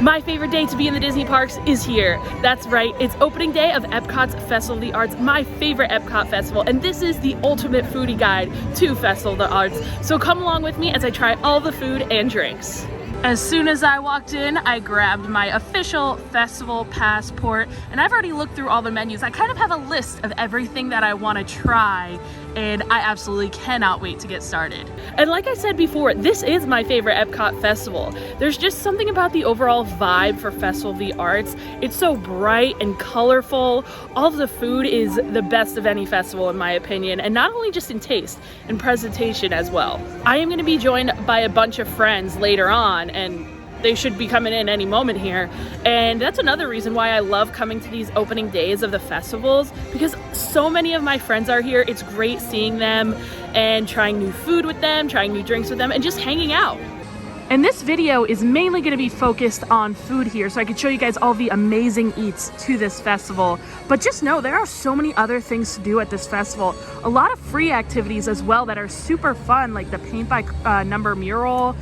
My favorite day to be in the Disney parks is here. That's right, it's opening day of Epcot's Festival of the Arts, my favorite Epcot festival, and this is the ultimate foodie guide to Festival of the Arts. So come along with me as I try all the food and drinks. As soon as I walked in, I grabbed my official festival passport, and I've already looked through all the menus. I kind of have a list of everything that I want to try, and I absolutely cannot wait to get started. And like I said before, this is my favorite Epcot festival. There's just something about the overall vibe for Festival of the Arts. It's so bright and colorful. All of the food is the best of any festival in my opinion, and not only just in taste, in presentation as well. I am going to be joined by a bunch of friends later on, and they should be coming in any moment here, and that's another reason why I love coming to these opening days of the festivals, because so many of my friends are here. It's great seeing them and trying new food with them, trying new drinks with them, and just hanging out. And this video is mainly going to be focused on food here, so I can show you guys all the amazing eats to this festival. But just know there are so many other things to do at this festival. A lot of free activities as well that are super fun, like the paint by number mural,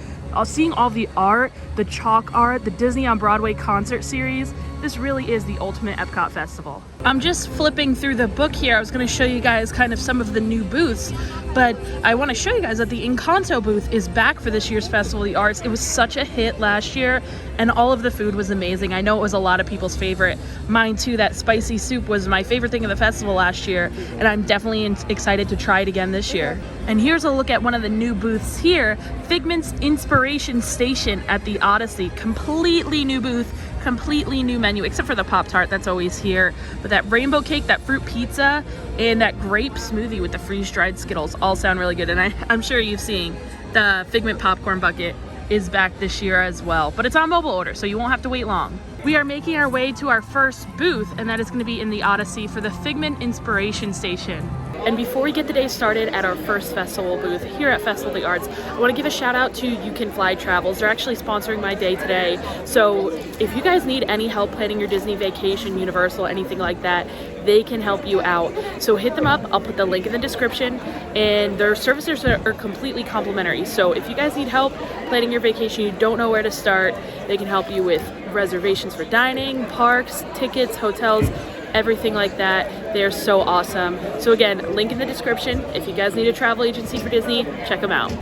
seeing all the art, the chalk art, the Disney on Broadway concert series. This really is the ultimate Epcot festival. I'm just flipping through the book here. I was going to show you guys kind of some of the new booths, but I want to show you guys that the Encanto booth is back for this year's Festival of the Arts. It was such a hit last year, and all of the food was amazing. I know it was a lot of people's favorite. Mine too. That spicy soup was my favorite thing of the festival last year, and I'm definitely excited to try it again this year. And here's a look at one of the new booths here, Figment's Inspiration Station at the Odyssey. Completely new booth, completely new menu, except for the Pop-Tart that's always here. But that rainbow cake, that fruit pizza, and that grape smoothie with the freeze-dried Skittles all sound really good. And I'm sure you've seen the Figment popcorn bucket is back this year as well. But it's on mobile order, so you won't have to wait long. We are making our way to our first booth, and that is going to be in the Odyssey for the Figment Inspiration Station. And before we get the day started at our first festival booth here at Festival of the Arts, I want to give a shout out to You Can Fly Travels. They're actually sponsoring my day today. So if you guys need any help planning your Disney vacation, Universal, anything like that, they can help you out. So hit them up. I'll put the link in the description, and their services are completely complimentary. So if you guys need help planning your vacation, you don't know where to start, they can help you with reservations for dining, parks, tickets, hotels, everything like that. They're so awesome. So again, link in the description. If you guys need a travel agency for Disney, check them out.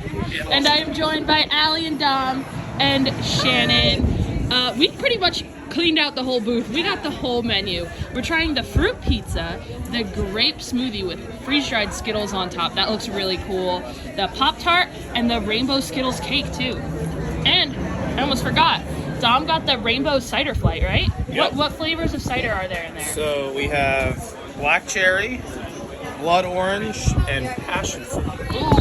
And I am joined by Allie and Dom and Shannon. We pretty much cleaned out the whole booth. We got the whole menu. We're trying the fruit pizza, the grape smoothie with freeze-dried Skittles on top. That looks really cool. The Pop-Tart and the rainbow Skittles cake too. And I almost forgot, Dom got the rainbow cider flight, right? Yep. What flavors of cider are there in there? So we have black cherry, blood orange, and passion fruit.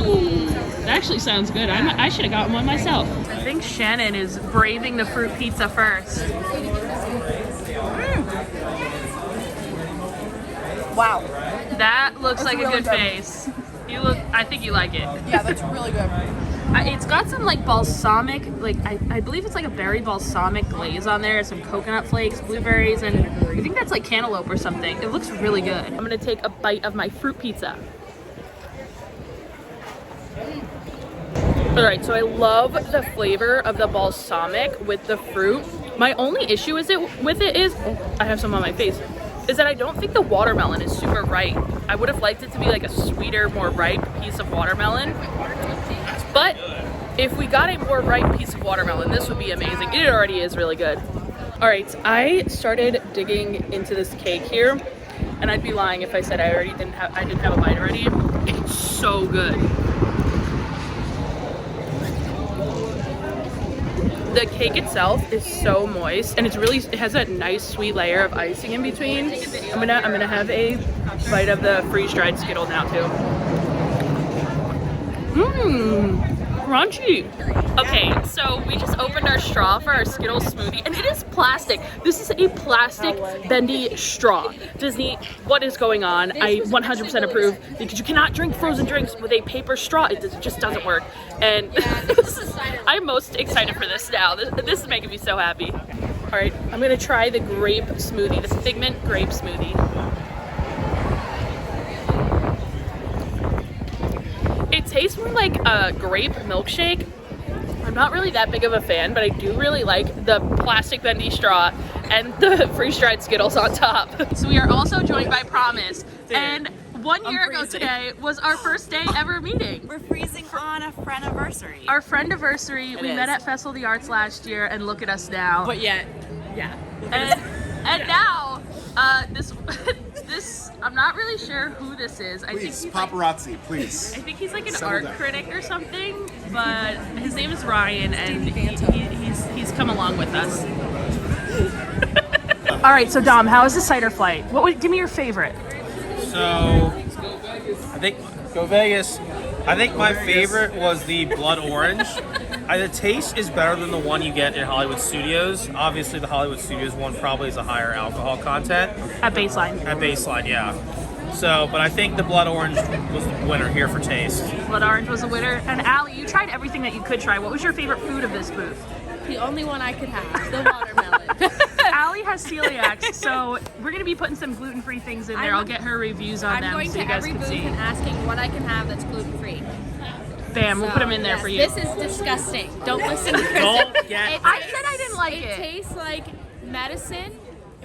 Ooh, that actually sounds good. I should have gotten one myself. I think Shannon is braving the fruit pizza first. Wow. That looks like really a good face. I think you like it. Yeah, that's really good. It's got some like balsamic, like I believe it's like a berry balsamic glaze on there, some coconut flakes, blueberries, and I think that's like cantaloupe or something. It looks really good. I'm gonna take a bite of my fruit pizza. All right, so I love the flavor of the balsamic with the fruit. My only issue is I have some on my face, is that I don't think the watermelon is super ripe. I would have liked it to be like a sweeter, more ripe piece of watermelon. But if we got a more ripe piece of watermelon, this would be amazing. It already is really good. All right, I started digging into this cake here, and I'd be lying if I said I didn't have a bite already. It's so good. The cake itself is so moist, and it has that nice sweet layer of icing in between. I'm gonna have a bite of the freeze-dried Skittle now too. Crunchy. Okay, so we just opened our straw for our Skittles smoothie, and it is plastic. This is a plastic bendy straw. Disney, what is going on? I 100% approve, because you cannot drink frozen drinks with a paper straw. It just doesn't work. And I'm most excited for this now. This is making me so happy. All right, I'm gonna try the grape smoothie, the Figment grape smoothie. It tastes more like a grape milkshake. I'm not really that big of a fan, but I do really like the plastic bendy straw and the freeze-dried Skittles on top. So we are also joined by Promise, and 1 year ago today was our first day ever meeting. We're freezing on a friend-iversary. Our friend-iversary, we met at Festival of the Arts last year, and look at us now. But yet, yeah. And now, this, I'm not really sure who this is. I Please, think he's paparazzi, please. I think he's like an Settle art down. critic or something, but his name is Ryan, and he's come along with us. All right, so Dom, how is the cider flight? Give me your favorite. So, I think go Vegas. I think my favorite was the blood orange. The taste is better than the one you get in Hollywood Studios. Obviously, the Hollywood Studios one probably has a higher alcohol content. At baseline. At baseline, yeah. So, but I think the blood orange was the winner here for taste. Blood orange was a winner. And Allie, you tried everything that you could try. What was your favorite food of this booth? The only one I could have, the watermelon. Allie has celiac, so we're gonna be putting some gluten-free things in there. I'll get her reviews on I'm them going so to you guys every can booth see. and asking what I can have that's gluten-free. Bam, we'll put them in there yes, for you. This is disgusting. Don't listen to Chris. Don't get. I said I didn't like It it. tastes like medicine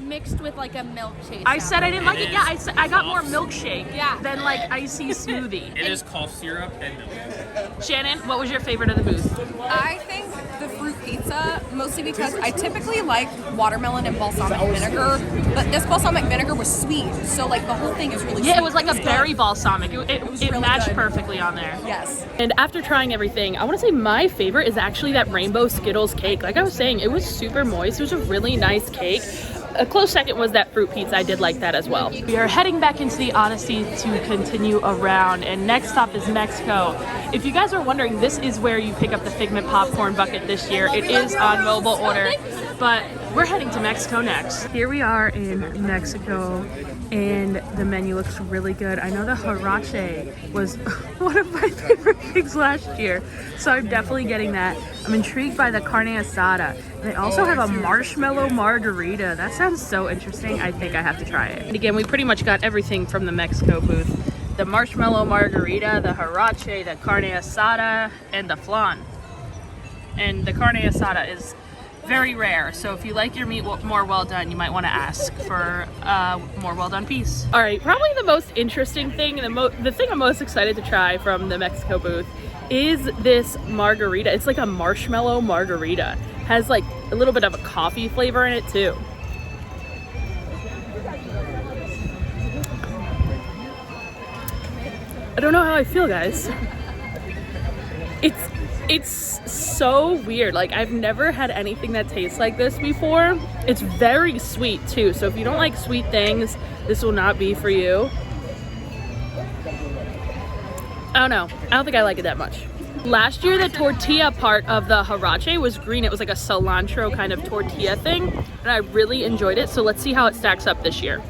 mixed with like a milk chase. I said I didn't like it. It Yeah, is I got more awesome. milkshake Yeah. than like icy smoothie. It is cough syrup and milk. Shannon, what was your favorite of the booth? I think the fruit pizza, mostly because I typically like watermelon and balsamic vinegar, but this balsamic vinegar was sweet, so like the whole thing is really sweet. Yeah, it was like a good. berry balsamic. It really matched good. perfectly on there. Yes. And after trying everything, I want to say my favorite is actually that rainbow Skittles cake. Like I was saying, it was super moist. It was a really nice cake. A close second was that fruit pizza. I did like that as well. We are heading back into the Odyssey to continue around, and next stop is Mexico. If you guys are wondering, this is where you pick up the Figment popcorn bucket this year. It is on mobile order, but we're heading to Mexico next. Here we are in Mexico, and the menu looks really good. I know the huarache was one of my favorite things last year, so I'm definitely getting that. I'm intrigued by the carne asada. They also have a marshmallow margarita. That sounds so interesting. I think I have to try it. And again, we pretty much got everything from the Mexico booth. The marshmallow margarita, the huarache, the carne asada, and the flan. And the carne asada is very rare, so if you like your meat more well done, you might want to ask for a more well done piece. All right, probably the most interesting thing, the thing I'm most excited to try from the Mexico booth is this margarita. It's like a marshmallow margarita. Has like a little bit of a coffee flavor in it too. I don't know how I feel, guys. It's so weird. Like I've never had anything that tastes like this before. It's very sweet too. So if you don't like sweet things, this will not be for you. I don't know. I don't think I like it that much. Last year, the tortilla part of the huarache was green. It was like a cilantro kind of tortilla thing, and I really enjoyed it. So let's see how it stacks up this year.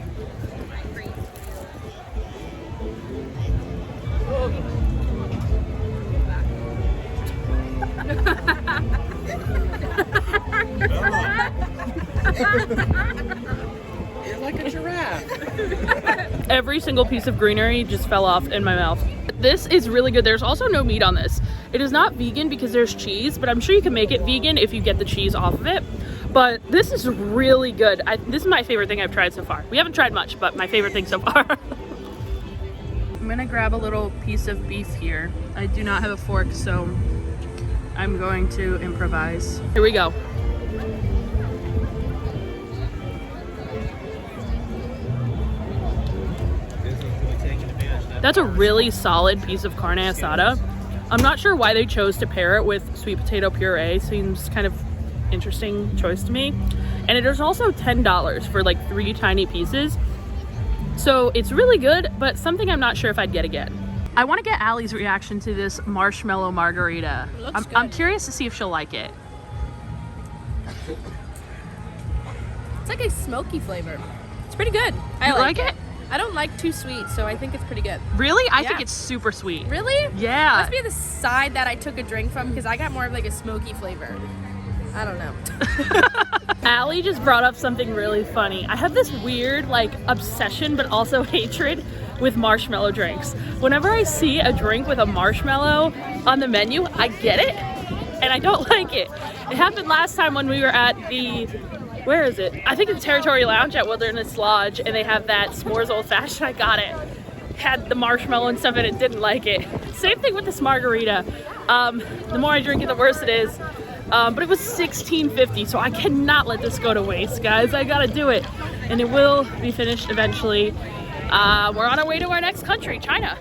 You're like a giraffe. Every single piece of greenery just fell off in my mouth. This is really good. There's also no meat on this. It is not vegan because there's cheese, but I'm sure you can make it vegan if you get the cheese off of it. But this is really good. This is my favorite thing I've tried so far. We haven't tried much, but my favorite thing so far. I'm gonna grab a little piece of beef here. I do not have a fork, so I'm going to improvise. Here we go. That's a really solid piece of carne asada. I'm not sure why they chose to pair it with sweet potato puree. Seems kind of interesting choice to me. And it is also $10 for like 3 tiny pieces. So it's really good, but something I'm not sure if I'd get again. I want to get Allie's reaction to this marshmallow margarita. I'm curious to see if she'll like it. It's like a smoky flavor. It's pretty good. You like it? I don't like too sweet, so I think it's pretty good. Really? I think Yeah. it's super sweet. Really? Yeah. Must be the side that I took a drink from because I got more of like a smoky flavor. I don't know. Allie just brought up something really funny. I have this weird like obsession but also hatred with marshmallow drinks. Whenever I see a drink with a marshmallow on the menu, I get it. and I don't like it. It happened last time when we were at the, where is it? I think it's Territory Lounge at Wilderness Lodge, and they have that s'mores old fashioned. I got it. Had the marshmallow and stuff in it, didn't like it. Same thing with this margarita. The more I drink it, the worse it is. But it was $16.50, so I cannot let this go to waste, guys. I gotta do it, and it will be finished eventually. We're on our way to our next country, China.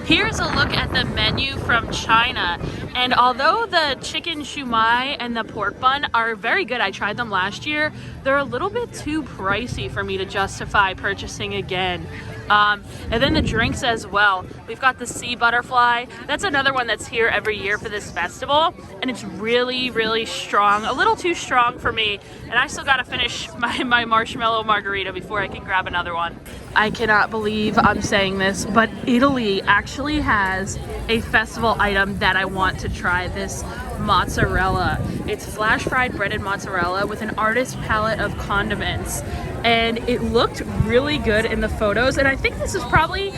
Here's a look at the menu from China, and although the chicken shumai and the pork bun are very good, I tried them last year, they're a little bit too pricey for me to justify purchasing again. And then the drinks as well. We've got the sea butterfly. That's another one that's here every year for this festival, and it's really, really strong. A little too strong for me, and I still gotta finish my marshmallow margarita before I can grab another one. I cannot believe I'm saying this, but Italy actually has a festival item that I want to try, this mozzarella. It's flash fried breaded mozzarella with an artist palette of condiments, and it looked really good in the photos, and I think this is probably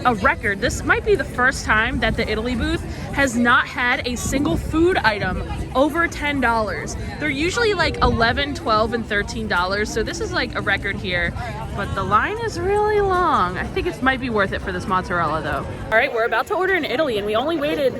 a record. This might be the first time that the Italy booth has not had a single food item over $10. They're usually like $11, $12, and $13, so this is like a record here, but the line is really long. I think it might be worth it for this mozzarella though. All right, we're about to order in Italy, and we only waited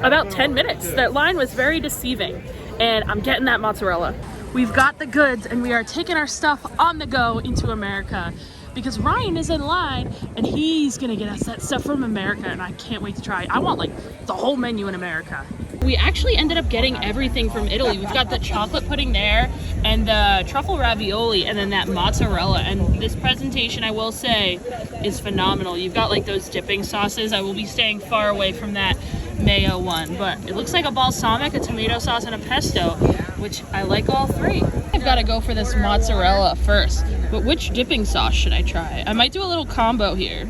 about 10 minutes. That line was very deceiving, and I'm getting that mozzarella. We've got the goods, and we are taking our stuff on the go into America because Ryan is in line, and he's gonna get us that stuff from America, and I can't wait to try it. I want like the whole menu in America. We actually ended up getting everything from Italy. We've got the chocolate pudding there, and the truffle ravioli, and then that mozzarella. And this presentation, I will say, is phenomenal. You've got like those dipping sauces. I will be staying far away from that mayo one, but it looks like a balsamic, a tomato sauce, and a pesto, which I like all three. I've got to go for this mozzarella first, but which dipping sauce should I try? I might do a little combo here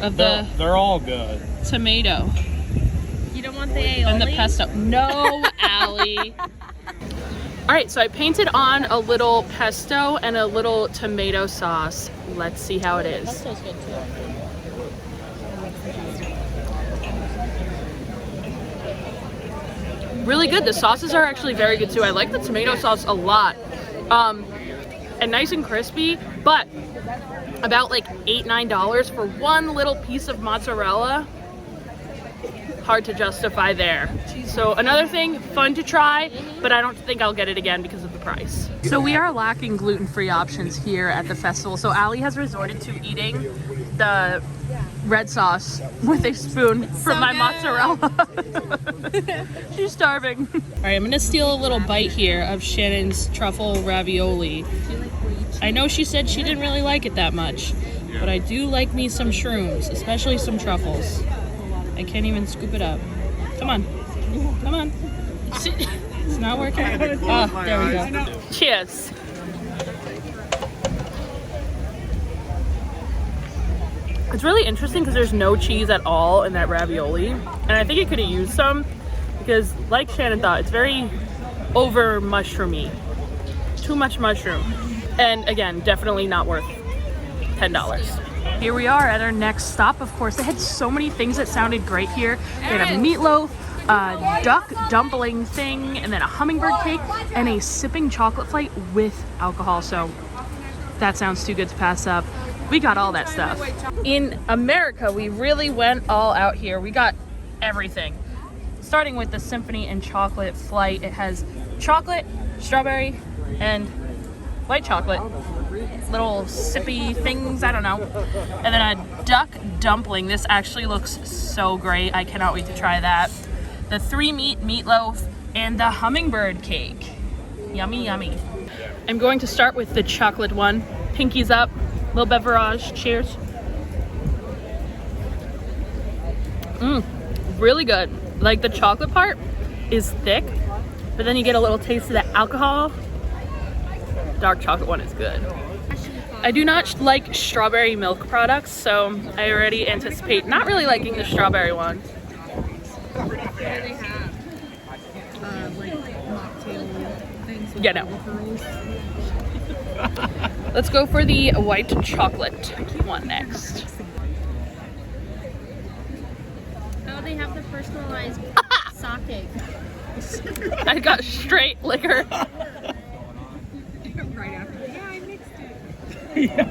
of the they're all good. tomato You don't want the aioli? and the pesto. No, Allie. All right, so I painted on a little pesto and a little tomato sauce. Let's see how it is. Pesto's good too. Really good. The sauces are actually very good too. I like the tomato sauce a lot. And nice and crispy, but about like $8, $9 for one little piece of mozzarella. Hard to justify there. So another thing, fun to try, but I don't think I'll get it again because of the price. So we are lacking gluten-free options here at the festival. So Allie has resorted to eating the red sauce with a spoon from my mozzarella. She's starving. All right, I'm gonna steal a little bite here of Shannon's truffle ravioli. I know she said she didn't really like it that much, but I do like me some shrooms, especially some truffles. I can't even scoop it up. Come on. Come on. It's not working. Oh, there we go. Cheers. It's really interesting because there's no cheese at all in that ravioli, and I think it could have used some because, like Shannon thought, it's very over mushroomy. Too much mushroom. And again, definitely not worth $10. Here we are at our next stop, of course. They had so many things that sounded great here. They had a meatloaf, a duck dumpling thing, and then a hummingbird cake, and a sipping chocolate flight with alcohol. So that sounds too good to pass up. We got all that stuff. In America, we really went all out here. We got everything. Starting with the symphony and chocolate flight. It has chocolate, strawberry, and white chocolate. Little sippy things, I don't know. And then a duck dumpling. This actually looks so great. I cannot wait to try that. The 3-meat meatloaf and the hummingbird cake. Yummy, yummy. I'm going to start with the chocolate one. Pinkies up. Little beverage. Cheers. Really good. Like the chocolate part is thick, but then you get a little taste of the alcohol. Dark chocolate one is good. I do not like strawberry milk products, so I already anticipate not really liking the strawberry one. Yeah, no. Let's go for the white chocolate one next. Oh, they have the personalized sake. I got straight liquor. Right after. Yeah, I mixed it.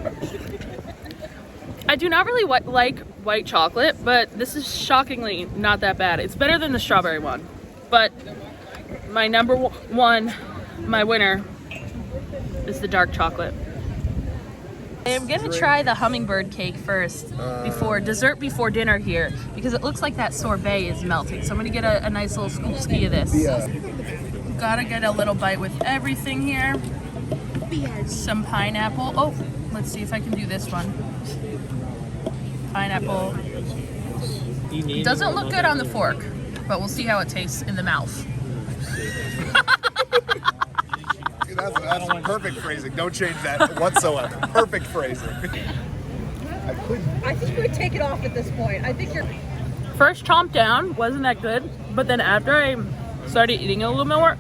I do not really like white chocolate, but this is shockingly not that bad. It's better than the strawberry one. But my number one, my winner, is the dark chocolate. I am gonna try the hummingbird cake first, before dinner here, because it looks like that sorbet is melting. So I'm gonna get a nice little scoop ski of this. Gotta get a little bite with everything here. Some pineapple. Oh, let's see if I can do this one. Pineapple. It doesn't look good on the fork, but we'll see how it tastes in the mouth. That's perfect phrasing. Don't change that whatsoever. Perfect phrasing. I think you would take it off at this point. I think you're. First chomp down wasn't that good, but then after I started eating a little more,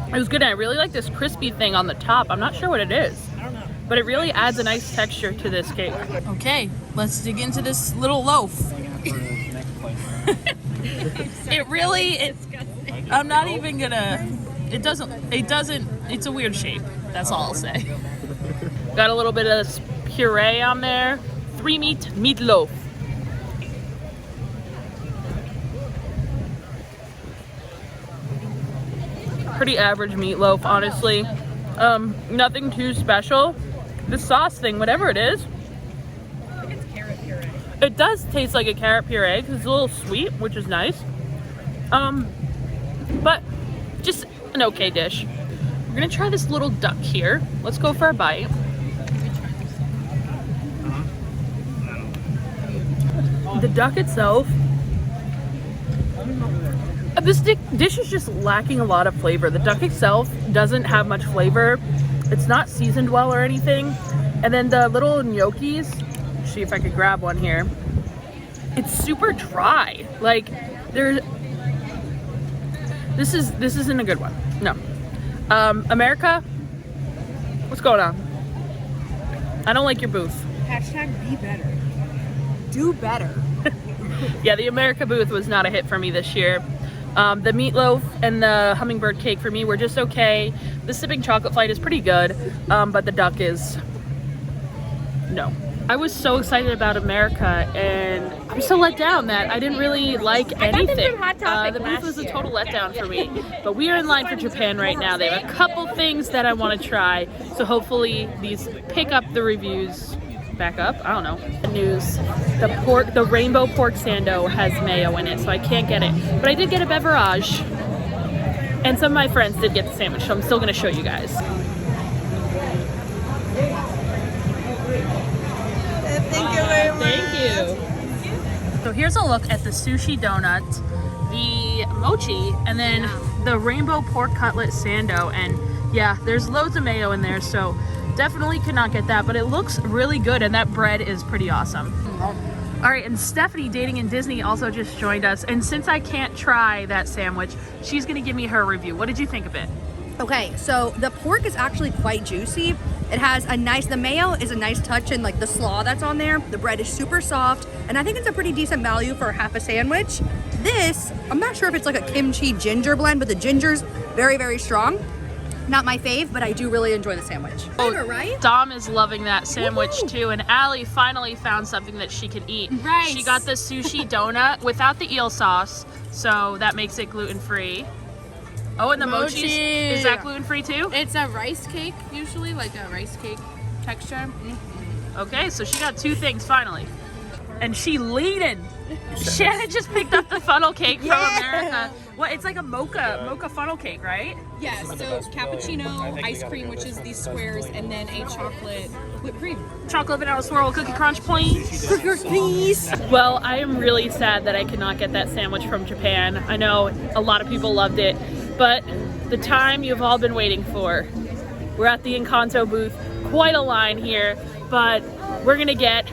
it was good. And I really like this crispy thing on the top. I'm not sure what it is, but it really adds a nice texture to this cake. Okay, let's dig into this little loaf. I'm not even gonna, it's a weird shape. That's all I'll say. Got a little bit of puree on there. 3-meat meatloaf. Pretty average meatloaf, honestly. Nothing too special. The sauce thing, whatever it is, I think it's carrot puree. it does taste like a carrot puree because it's a little sweet, which is nice. But just an okay dish. We're gonna try this little duck here. Let's go for a bite. The duck itself, this dish is just lacking a lot of flavor. The duck itself doesn't have much flavor. It's not seasoned well or anything. And then the little gnocchis, see if I could grab one here. It's super dry. Like this isn't a good one. No. America, what's going on? I don't like your booth. Hashtag be better. Do better. Yeah, the America booth was not a hit for me this year. The meatloaf and the hummingbird cake for me were just okay. The sipping chocolate flight is pretty good, but the duck is no. I was so excited about America, and I'm so let down that I didn't really like anything. The booth was a total letdown for me. But we are in line for Japan right now. They have a couple things that I want to try, so hopefully these pick up the reviews. Back up, I don't know. The news, the rainbow pork sando has mayo in it, so I can't get it. But I did get a beverage, and some of my friends did get the sandwich, so I'm still gonna show you guys. Thank you very much. Thank you. So here's a look at the sushi donut, the mochi, and then the rainbow pork cutlet sando. And yeah, there's loads of mayo in there, so definitely could not get that, but it looks really good, and that bread is pretty awesome. All right, and Stephanie, Dating in Disney, also just joined us, and since I can't try that sandwich, she's gonna give me her review. What did you think of it? Okay, so the pork is actually quite juicy. It has the mayo is a nice touch in like the slaw that's on there. The bread is super soft, and I think it's a pretty decent value for half a sandwich. This, I'm not sure if it's like a kimchi ginger blend, but the ginger's very, very strong. Not my fave, but I do really enjoy the sandwich. Right? Dom is loving that sandwich too, and Allie finally found something that she can eat. Right. She got the sushi donut without the eel sauce, so that makes it gluten-free. Oh, and the mochi, is that gluten-free too? It's a rice cake, usually, like a rice cake texture. Okay, so she got two things finally. And she leading. Shannon just picked up the funnel cake from America. What? It's like a mocha funnel cake, right? Yes, so cappuccino, ice cream, which is these squares, and then a chocolate whipped cream. Chocolate vanilla swirl cookie crunch, please. Please. Well, I am really sad that I could not get that sandwich from Japan. I know a lot of people loved it, but the time you've all been waiting for. We're at the Encanto booth. Quite a line here, but we're gonna get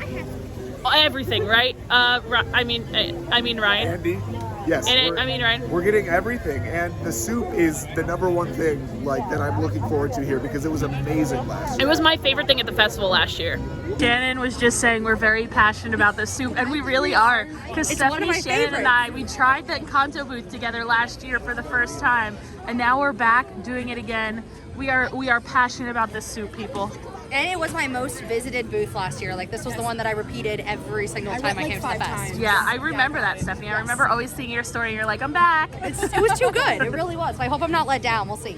everything, right? I mean Ryan. Andy? Yes. And I mean, Ryan. We're getting everything, and the soup is the #1 thing like that I'm looking forward to here because it was amazing last year. It was my favorite thing at the festival last year. Shannon was just saying we're very passionate about this soup, and we really are. Because Stephanie, Shannon, and I, we tried the Encanto booth together last year for the first time, and now we're back doing it again. We are passionate about this soup, people. And it was my most visited booth last year. Like, this was the one that I repeated every single time I came to the fest. Yeah, I remember that, Stephanie. I remember always seeing your story, and you're like, I'm back. It was too good. It really was. I hope I'm not let down. We'll see.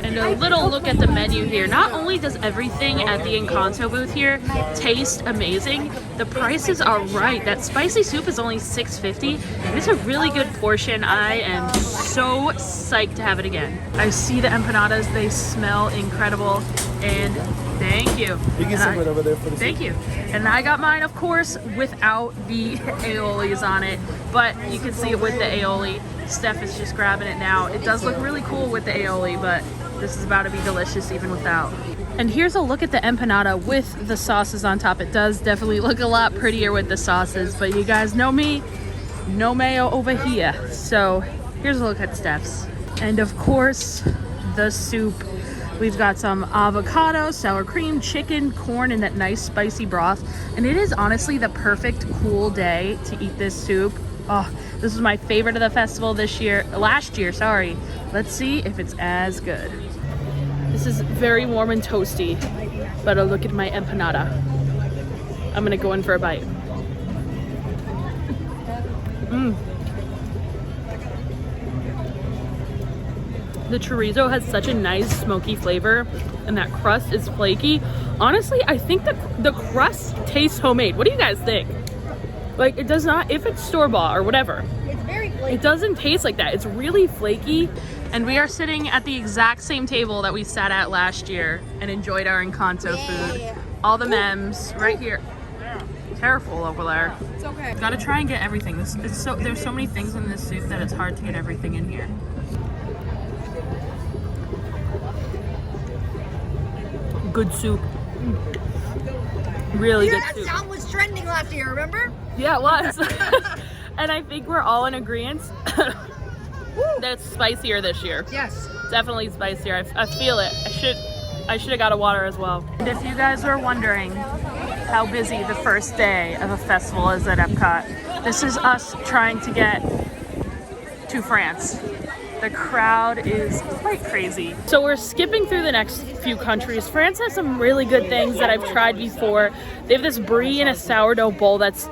And a little look at the menu here. Not only does everything at the Encanto booth here taste amazing, the prices are right. That spicy soup is only $6.50. It's a really good portion. I am so psyched to have it again. I see the empanadas. They smell incredible. And thank you. You can sit right over there for the Thank you. And I got mine, of course, without the aiolis on it, but you can see it with the aioli. Steph is just grabbing it now. It does look really cool with the aioli, but this is about to be delicious even without. And here's a look at the empanada with the sauces on top. It does definitely look a lot prettier with the sauces, but you guys know me, no mayo over here. So here's a look at Steph's. And of course, the soup. We've got some avocado, sour cream, chicken, corn, and that nice spicy broth. And it is honestly the perfect cool day to eat this soup. Oh, this was my favorite of the festival last year, sorry. Let's see if it's as good. This is very warm and toasty, but a look at my empanada. I'm gonna go in for a bite. The chorizo has such a nice smoky flavor, and that crust is flaky. Honestly, I think the crust tastes homemade. What do you guys think? Like, it does not, if it's store-bought or whatever. It's very flaky. It doesn't taste like that. It's really flaky. And we are sitting at the exact same table that we sat at last year and enjoyed our Encanto food. All the mems right here. Careful over there. It's okay. Gotta try and get everything. There's so many things in this soup that it's hard to get everything in here. Good soup. Really good soup. That sound was trending last year, remember? Yeah, it was. And I think we're all in agreement that it's spicier this year. Yes. Definitely spicier. I feel it. I should have got a water as well. And if you guys were wondering how busy the first day of a festival is at Epcot, this is us trying to get to France. The crowd is quite crazy. So we're skipping through the next few countries. France has some really good things that I've tried before. They have this brie and a sourdough bowl that's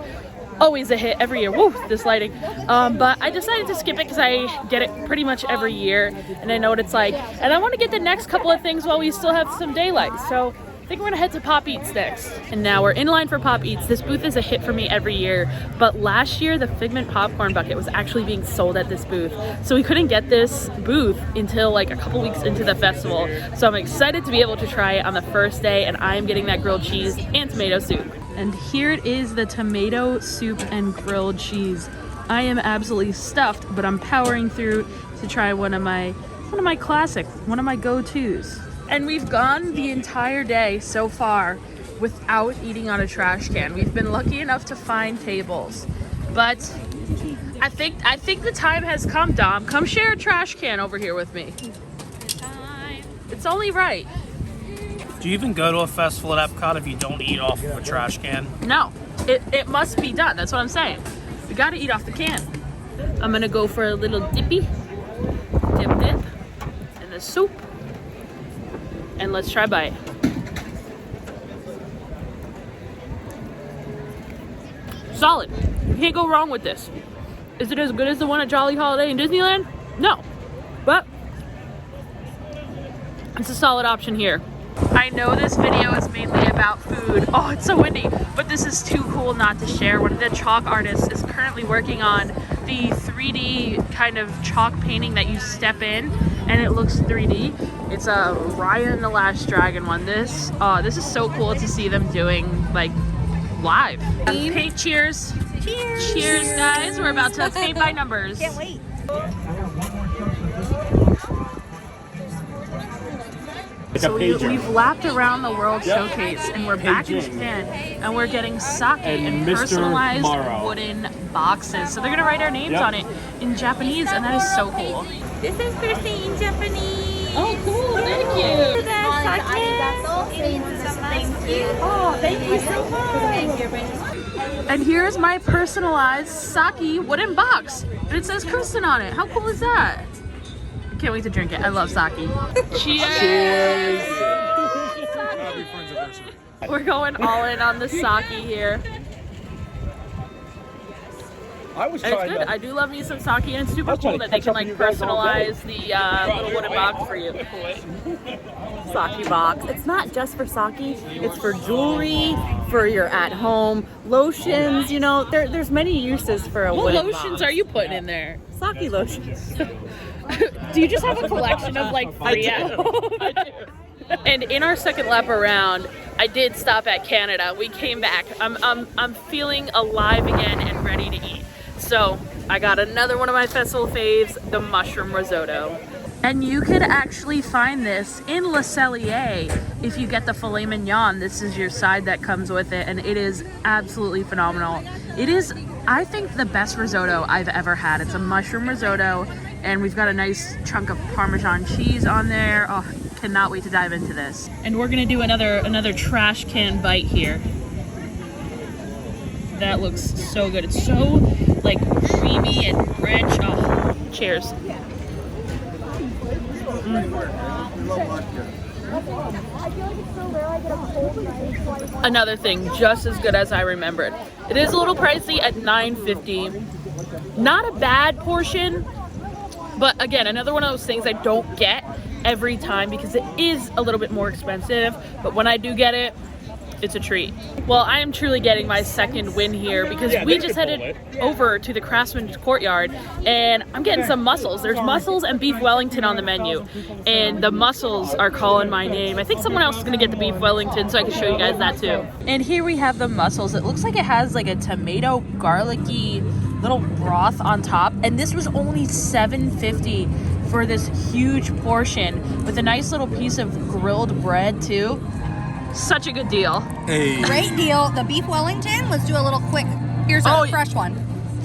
always a hit every year. Woo, this lighting. But I decided to skip it because I get it pretty much every year and I know what it's like. And I want to get the next couple of things while we still have some daylight. So I think we're gonna head to Pop Eats next. And now we're in line for Pop Eats. This booth is a hit for me every year, but last year the Figment popcorn bucket was actually being sold at this booth. So we couldn't get this booth until like a couple weeks into the festival. So I'm excited to be able to try it on the first day, and I am getting that grilled cheese and tomato soup. And here it is, the tomato soup and grilled cheese. I am absolutely stuffed, but I'm powering through to try one of my classic, one of my go-tos. And we've gone the entire day so far without eating on a trash can. We've been lucky enough to find tables, but I think the time has come, Dom. Come share a trash can over here with me. It's only right. Do you even go to a festival at Epcot if you don't eat off of a trash can? No, it must be done. That's what I'm saying. We gotta eat off the can. I'm gonna go for a little dippy, dip in the soup. And let's try bite. Solid. You can't go wrong with this. Is it as good as the one at Jolly Holiday in Disneyland? No. But it's a solid option here. I know this video is mainly about food. Oh, it's so windy. But this is too cool not to share. One of the chalk artists is currently working on the 3D kind of chalk painting that you step in and it looks 3D. It's a Raya and the Last Dragon one. This is so cool to see them doing like live. Paint cheers. Cheers. Cheers, guys. We're about to paint by numbers. Can't wait. So we've lapped around the World Showcase and we're back in Japan and we're getting sake in personalized wooden boxes. So they're gonna write our names on it in Japanese and that is so cool. This is Christine in Japanese. Oh cool, thank you. Thank you. Oh, thank you so much. Thank you very much. And here's my personalized sake wooden box. And it says Kristen on it. How cool is that? I can't wait to drink it. I love sake. Cheers! Happy friends anniversary. We're going all in on the sake here. I was And it's good. I do love me some sake, and it's super cool that they can like personalize the little wooden box for you. Sake box. It's not just for sake, it's for jewelry, for your at-home lotions, you know, there's many uses for a What wooden lotions box. are you putting in there? Sake lotions. Do you just have a collection of like free at home? I do. And in our second lap around, I did stop at Canada. We came back. I'm feeling alive again and ready to eat. So I got another one of my festival faves, the mushroom risotto. And you could actually find this in Le Cellier if you get the filet mignon. This is your side that comes with it, and it is absolutely phenomenal. It is, I think, the best risotto I've ever had. It's a mushroom risotto, and we've got a nice chunk of Parmesan cheese on there. Oh, cannot wait to dive into this. And we're gonna do another trash can bite here. That looks so good. It's so like creamy and rich. Oh, cheers. Another thing, just as good as I remembered. It is a little pricey at $9.50. Not a bad portion, but again, another one of those things I don't get every time because it is a little bit more expensive, but when I do get it, it's a treat. Well, I am truly getting my second win here because we just headed over to the Craftsman courtyard and I'm getting some mussels. There's mussels and beef Wellington on the menu and the mussels are calling my name. I think someone else is gonna get the beef Wellington so I can show you guys that too. And here we have the mussels. It looks like it has like a tomato garlicky little broth on top, and this was only $7.50 for this huge portion with a nice little piece of grilled bread too. Such a good deal. Hey. Great deal. The beef Wellington, let's do a little quick. Here's a fresh one.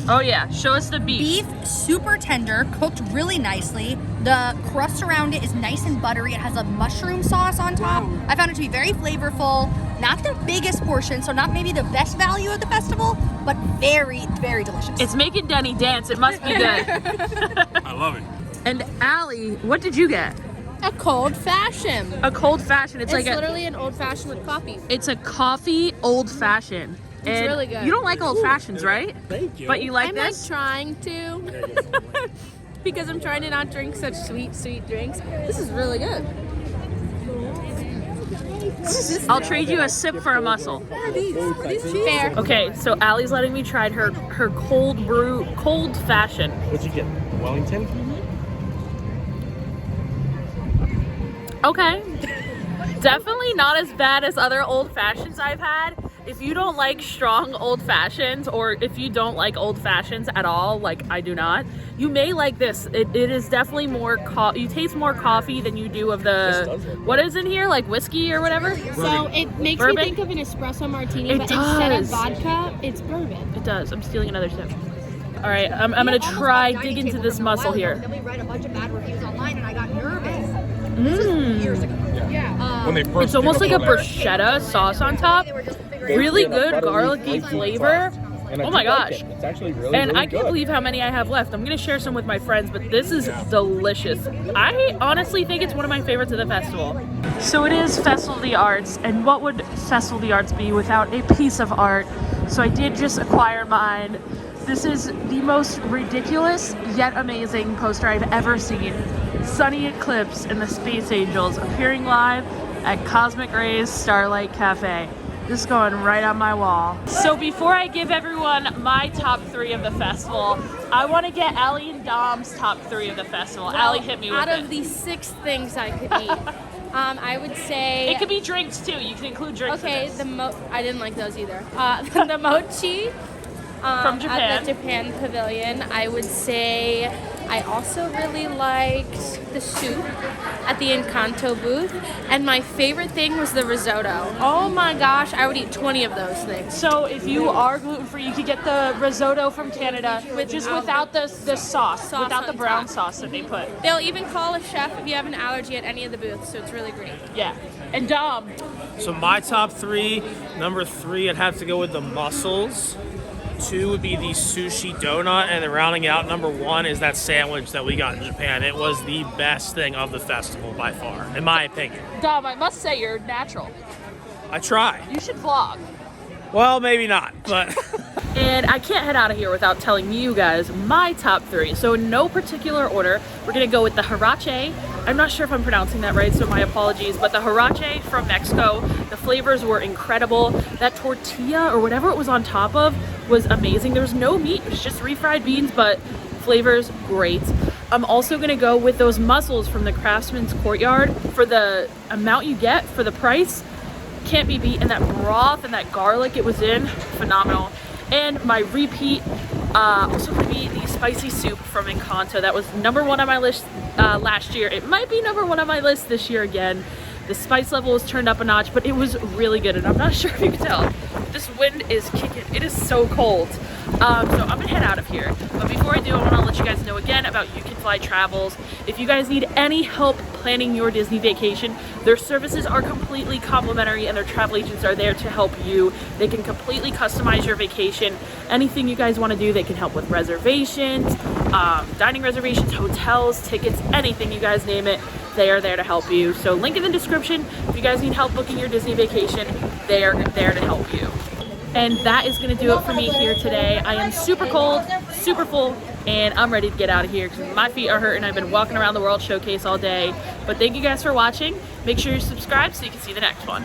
Oh yeah, show us the beef. Beef, super tender, cooked really nicely. The crust around it is nice and buttery. It has a mushroom sauce on top. I found it to be very flavorful. Not the biggest portion, so not maybe the best value at the festival, but very, very delicious. It's making Denny dance. It must be good. I love it. And Allie, what did you get? A cold fashioned. A cold fashioned. It's like literally an old fashioned with coffee. It's a coffee old fashioned. It's really good. You don't like old fashions, right? Thank you. But you like I'm this? like trying to. Because I'm trying to not drink such sweet drinks. This is really good. I'll trade you a sip for a mussel. Fair. Okay, so Allie's letting me try her cold brew, cold fashion. What'd you get? Wellington? Okay. Definitely not as bad as other old fashions I've had. If you don't like strong old fashions, or if you don't like old fashions at all, like I do not, you may like this. It is definitely more, you taste more coffee than you do of the, what is in here, like whiskey or whatever? So it makes Bourbon? me think of an espresso martini, It but instead of does. vodka, it's bourbon. It does. I'm stealing another sip. All right, I'm gonna try dig into this mussel here. Then we read a bunch of bad reviews online and I got nervous. Years ago. When they first It's almost did like a it there. bruschetta sauce on top. Really good garlicky flavor. And I Oh do my like gosh. it. It's actually really, And really I can't good. believe how many I have left. I'm gonna share some with my friends, but this is delicious. I honestly think it's one of my favorites of the festival. So it is Festival of the Arts, and what would Festival of the Arts be without a piece of art? So I did just acquire mine. This is the most ridiculous yet amazing poster I've ever seen. Sunny Eclipse and the Space Angels appearing live at Cosmic Rays Starlight Cafe. This is going right on my wall. So before I give everyone my top 3 of the festival, I want to get Allie and Dom's top 3 of the festival. Allie, hit me with Out it. of the 6 things I could eat, I would say. It could be drinks too. You can include drinks. Okay, in this. I didn't like those either. The mochi From Japan. at the Japan Pavilion. I would say I also really liked the soup at the Encanto booth. And my favorite thing was the risotto. Oh my gosh, I would eat 20 of those things. So if you are gluten-free, you could get the risotto from Canada without the sauce without the on brown top. sauce that they put. They'll even call a chef if you have an allergy at any of the booths, so it's really great. Yeah. And Dom, So my top three, number three, I'd have to go with the mussels. Two would be the sushi donut, and then rounding out number one is that sandwich that we got in Japan. It was the best thing of the festival by far, in my opinion. Dom, I must say you're natural. I try. You should vlog. Well, maybe not, but And I can't head out of here without telling you guys my top three. So in no particular order, we're gonna go with the huarache. I'm not sure if I'm pronouncing that right, so my apologies, but the huarache from Mexico, the flavors were incredible. That tortilla or whatever it was on top of was amazing. There was no meat, it was just refried beans, but flavors great. I'm also gonna go with those mussels from the Craftsman's Courtyard. For the amount you get, for the price, can't be beat. And that broth and that garlic it was in, phenomenal. And my repeat, also gonna be the spicy soup from Encanto. That was number one on my list last year. It might be number one on my list this year again. The spice level was turned up a notch, but it was really good. And I'm not sure if you can tell, this wind is kicking. It is so cold. So I'm gonna head out of here. But before I do, I wanna let you guys know again about You Can Fly Travels. If you guys need any help planning your Disney vacation, their services are completely complimentary and their travel agents are there to help you. They can completely customize your vacation. Anything you guys wanna do, they can help with reservations, dining reservations, hotels, tickets, anything you guys name it, they are there to help you. So link in the description. If you guys need help booking your Disney vacation, they are there to help you. And that is gonna do it for me here today. I am super cold, super full, and I'm ready to get out of here because my feet are hurting. I've been walking around the World Showcase all day. But thank you guys for watching. Make sure you subscribe so you can see the next one.